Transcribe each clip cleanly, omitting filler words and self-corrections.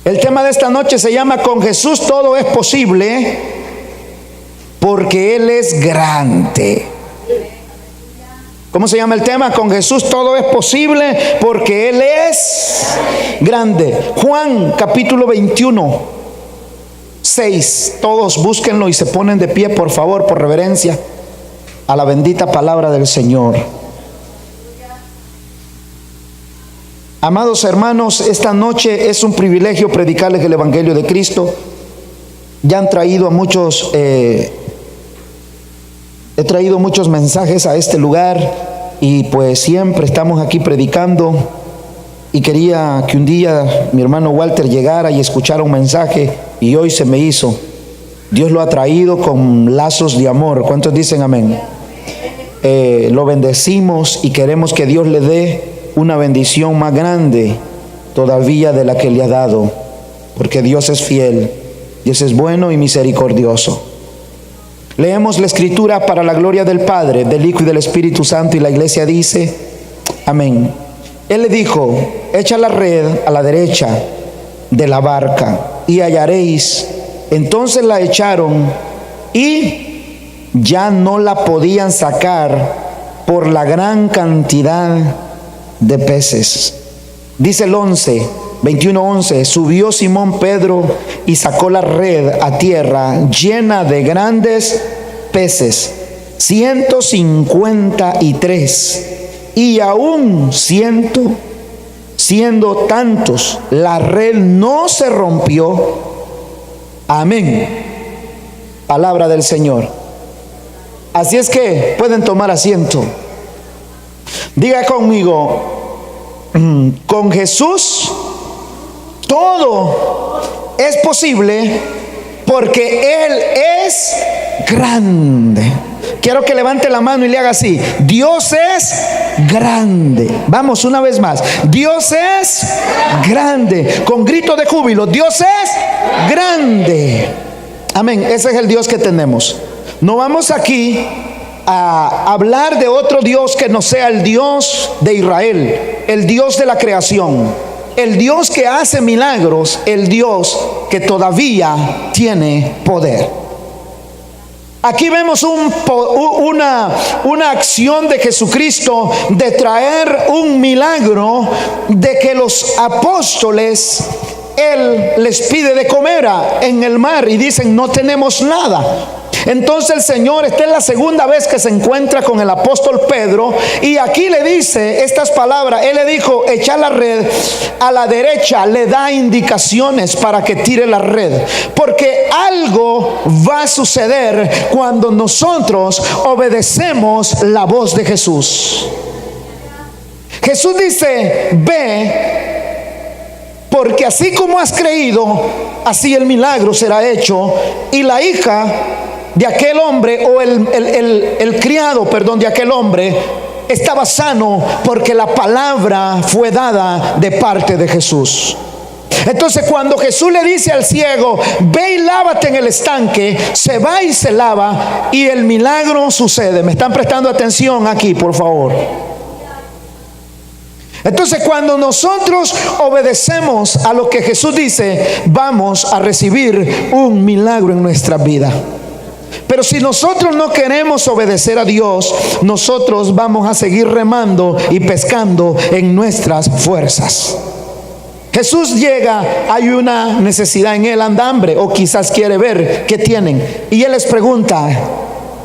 El tema de esta noche se llama Con Jesús todo es posible, porque Él es grande. ¿Cómo se llama el tema? Con Jesús todo es posible, porque Él es grande. Juan capítulo 21, 6. Todos búsquenlo y se ponen de pie, por favor, por reverencia a la bendita palabra del Señor. Amados hermanos, esta noche es un privilegio predicarles el Evangelio de Cristo. Ya han traído a muchos, he traído muchos mensajes a este lugar y pues siempre estamos aquí predicando, y quería que un día mi hermano Walter llegara y escuchara un mensaje, y hoy se me hizo. Dios lo ha traído con lazos de amor. ¿Cuántos dicen amén? Lo bendecimos y queremos que Dios le dé una bendición más grande todavía de la que le ha dado, porque Dios es fiel, Dios es bueno y misericordioso. Leemos la escritura para la gloria del Padre, del Hijo y del Espíritu Santo, y la iglesia dice amén. Él le dijo: echa la red a la derecha de la barca y hallaréis. Entonces la echaron y ya no la podían sacar por la gran cantidad de peces. Dice el 21:11: subió Simón Pedro y sacó la red a tierra llena de grandes peces, 153, y aún siendo tantos, la red no se rompió. Amén. Palabra del Señor. Así es que pueden tomar asiento. Diga conmigo: con Jesús todo es posible, porque Él es grande. Quiero que levante la mano y le haga así: Dios es grande. Vamos, una vez más: Dios es grande. Con grito de júbilo: Dios es grande. Amén. Ese es el Dios que tenemos. No vamos aquí a hablar de otro Dios que no sea el Dios de Israel, el Dios de la creación, el Dios que hace milagros, el Dios que todavía tiene poder. Aquí vemos una acción de Jesucristo de traer un milagro, de que los apóstoles, Él les pide de comer en el mar y dicen: no tenemos nada. Entonces el Señor, esta es la segunda vez que se encuentra con el apóstol Pedro, y aquí le dice estas palabras. Él le dijo: echa la red a la derecha. Le da indicaciones para que tire la red, porque algo va a suceder cuando nosotros obedecemos la voz de Jesús. Jesús dice: ve, porque así como has creído, así el milagro será hecho. Y la hija de aquel hombre, o el criado, perdón, de aquel hombre, estaba sano, porque la palabra fue dada de parte de Jesús. Entonces, cuando Jesús le dice al ciego: ve y lávate en el estanque, se va y se lava, y el milagro sucede. ¿Me están prestando atención aquí, por favor? Entonces, cuando nosotros obedecemos a lo que Jesús dice, vamos a recibir un milagro en nuestra vida. Pero si nosotros no queremos obedecer a Dios, nosotros vamos a seguir remando y pescando en nuestras fuerzas. Jesús llega, hay una necesidad en él, anda hambre, o quizás quiere ver qué tienen, y Él les pregunta: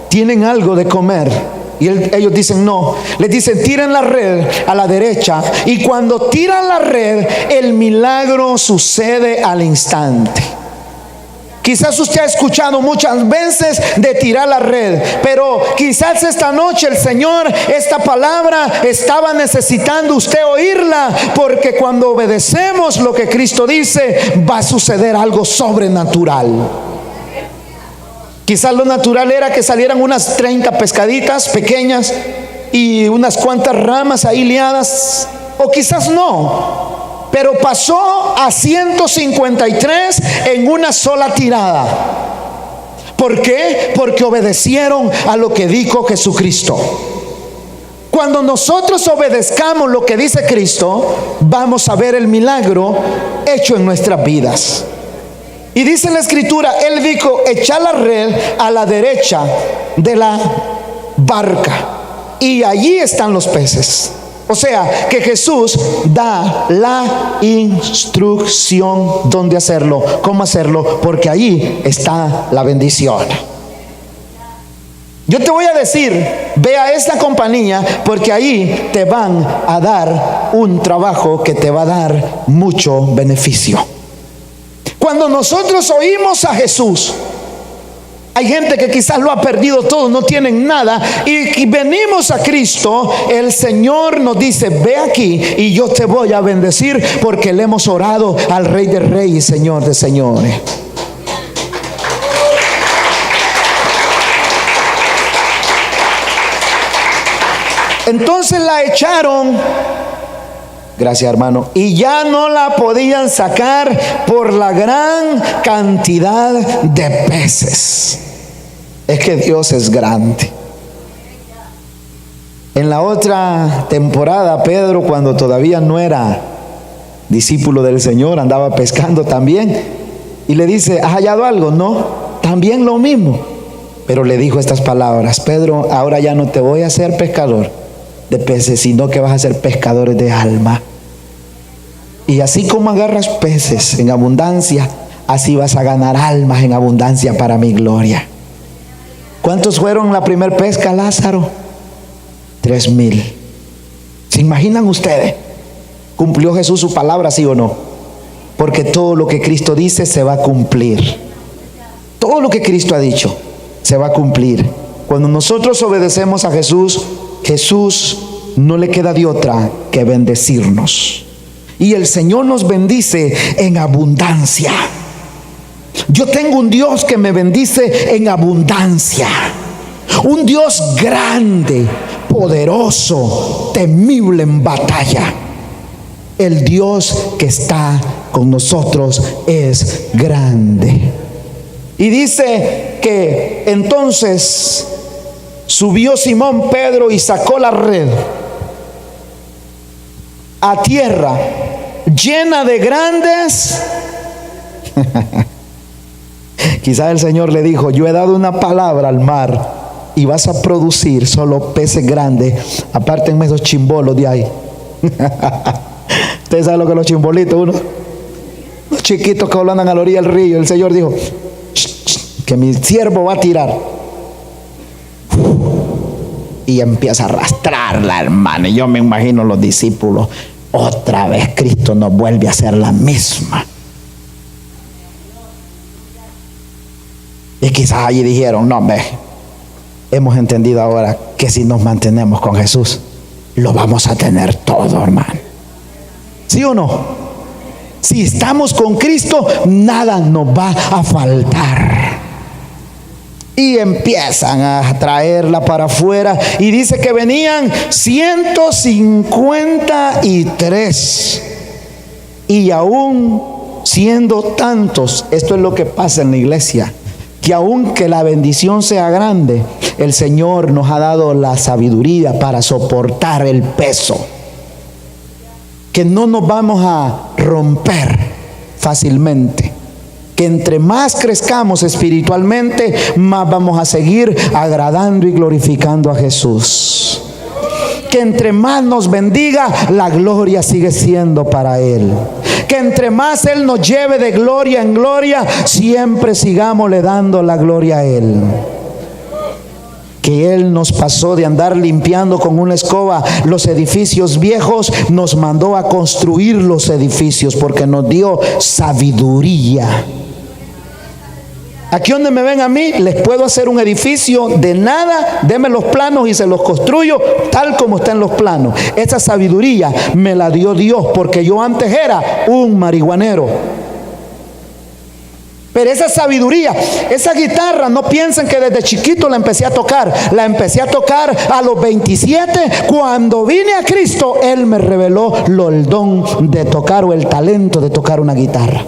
¿tienen algo de comer? Y ellos dicen no. Les dicen: tiren la red a la derecha. Y cuando tiran la red, el milagro sucede al instante. Quizás usted ha escuchado muchas veces de tirar la red, pero quizás esta noche el Señor, esta palabra estaba necesitando usted oírla, porque cuando obedecemos lo que Cristo dice, va a suceder algo sobrenatural. Quizás lo natural era que salieran unas 30 pescaditas pequeñas y unas cuantas ramas ahí liadas, o quizás no. Pero pasó a 153 en una sola tirada. ¿Por qué? Porque obedecieron a lo que dijo Jesucristo. Cuando nosotros obedezcamos lo que dice Cristo, vamos a ver el milagro hecho en nuestras vidas. Y dice la Escritura, Él dijo, echad la red a la derecha de la barca y allí están los peces. O sea, que Jesús da la instrucción dónde hacerlo, cómo hacerlo, porque allí está la bendición. Yo te voy a decir, ve a esta compañía porque ahí te van a dar un trabajo que te va a dar mucho beneficio. Cuando nosotros oímos a Jesús, hay gente que quizás lo ha perdido todo, no tienen nada, y venimos a Cristo, el Señor nos dice, ve aquí y yo te voy a bendecir porque le hemos orado al Rey de Reyes y Señor de Señores. Entonces la echaron, gracias hermano, y ya no la podían sacar por la gran cantidad de peces. Es que Dios es grande. En la otra temporada, Pedro, cuando todavía no era discípulo del Señor, andaba pescando también, y le dice, ¿has hallado algo? No, también lo mismo. Pero le dijo estas palabras, Pedro, ahora ya no te voy a hacer pescador de peces, sino que vas a ser pescadores de alma. Y así como agarras peces en abundancia, así vas a ganar almas en abundancia para mi gloria. ¿Cuántos fueron la primer pesca, Lázaro? 3,000. ¿Se imaginan ustedes? ¿Cumplió Jesús su palabra, sí o no? Porque todo lo que Cristo dice se va a cumplir. Todo lo que Cristo ha dicho se va a cumplir. Cuando nosotros obedecemos a Jesús, Jesús no le queda de otra que bendecirnos. Y el Señor nos bendice en abundancia. Yo tengo un Dios que me bendice en abundancia. Un Dios grande, poderoso, temible en batalla. El Dios que está con nosotros es grande. Y dice que entonces subió Simón Pedro y sacó la red a tierra llena de grandes. Quizás el Señor le dijo, yo he dado una palabra al mar y vas a producir solo peces grandes. Apártenme esos chimbolos de ahí. Ustedes saben lo que los chimbolitos, uno, los chiquitos que volan a la orilla del río. El Señor dijo, que mi siervo va a tirar. Y empieza a arrastrarla, hermano. Y yo me imagino los discípulos, otra vez Cristo nos vuelve a hacer la misma. Y quizás allí dijeron, no, hombre, hemos entendido ahora que si nos mantenemos con Jesús, lo vamos a tener todo, hermano. ¿Sí o no? Si estamos con Cristo, nada nos va a faltar. Y empiezan a traerla para afuera. Y dice que venían 153. Y aún siendo tantos, esto es lo que pasa en la iglesia, que aunque la bendición sea grande, el Señor nos ha dado la sabiduría para soportar el peso. Que no nos vamos a romper fácilmente. Que entre más crezcamos espiritualmente, más vamos a seguir agradando y glorificando a Jesús. Que entre más nos bendiga, la gloria sigue siendo para Él. Que entre más Él nos lleve de gloria en gloria, siempre sigamos le dando la gloria a Él. Que Él nos pasó de andar limpiando con una escoba los edificios viejos, nos mandó a construir los edificios porque nos dio sabiduría. Aquí donde me ven a mí, les puedo hacer un edificio de nada, denme los planos y se los construyo tal como están los planos. Esa sabiduría me la dio Dios porque yo antes era un marihuanero. Pero esa sabiduría, esa guitarra, no piensen que desde chiquito la empecé a tocar. La empecé a tocar a los 27. Cuando vine a Cristo, Él me reveló el don de tocar o el talento de tocar una guitarra.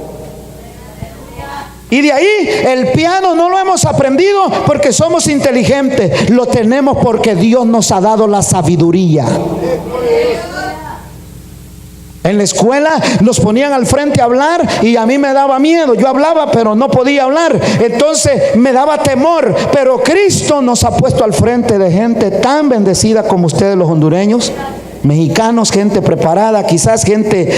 Y de ahí el piano no lo hemos aprendido porque somos inteligentes. Lo tenemos porque Dios nos ha dado la sabiduría. En la escuela nos ponían al frente a hablar y a mí me daba miedo. Yo hablaba pero no podía hablar. Entonces me daba temor. Pero Cristo nos ha puesto al frente de gente tan bendecida como ustedes los hondureños, mexicanos, gente preparada, quizás gente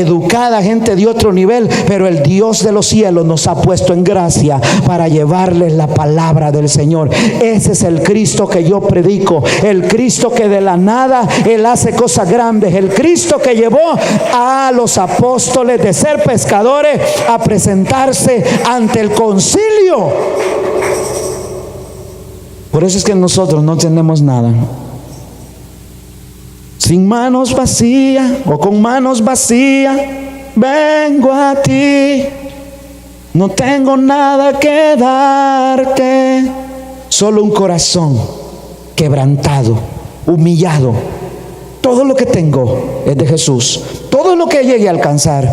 educada, gente de otro nivel, pero el Dios de los cielos nos ha puesto en gracia para llevarles la palabra del Señor. Ese es el Cristo que yo predico, el Cristo que de la nada Él hace cosas grandes, el Cristo que llevó a los apóstoles de ser pescadores a presentarse ante el concilio. Por eso es que nosotros no tenemos nada. Sin manos vacías o con manos vacías, vengo a ti. No tengo nada que darte, solo un corazón quebrantado, humillado. Todo lo que tengo es de Jesús. Todo lo que llegue a alcanzar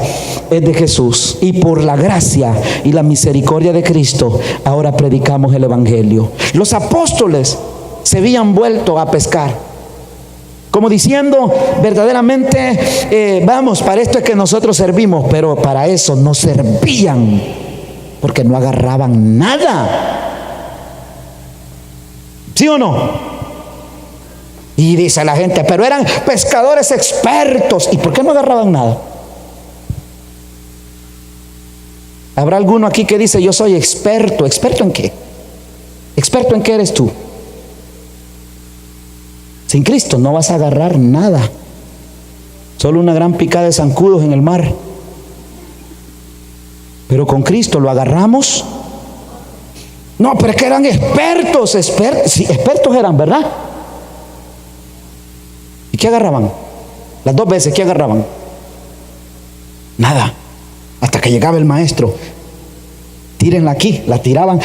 es de Jesús. Y por la gracia y la misericordia de Cristo, ahora predicamos el evangelio. Los apóstoles se habían vuelto a pescar, como diciendo verdaderamente, vamos, para esto es que nosotros servimos, pero para eso no servían, porque no agarraban nada. ¿Sí o no? Y dice la gente, pero eran pescadores expertos. ¿Y por qué no agarraban nada? ¿Habrá alguno aquí que dice, yo soy experto? ¿Experto en qué? ¿Experto en qué eres tú? Sin Cristo no vas a agarrar nada. Solo una gran picada de zancudos en el mar. Pero con Cristo lo agarramos. No, pero es que eran expertos. Sí, expertos eran, ¿verdad? ¿Y qué agarraban? Las dos veces, ¿qué agarraban? Nada. Hasta que llegaba el maestro. Tírenla aquí. La tiraban.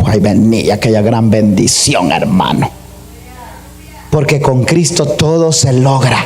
Ahí venía aquella gran bendición, hermano. Porque con Cristo todo se logra.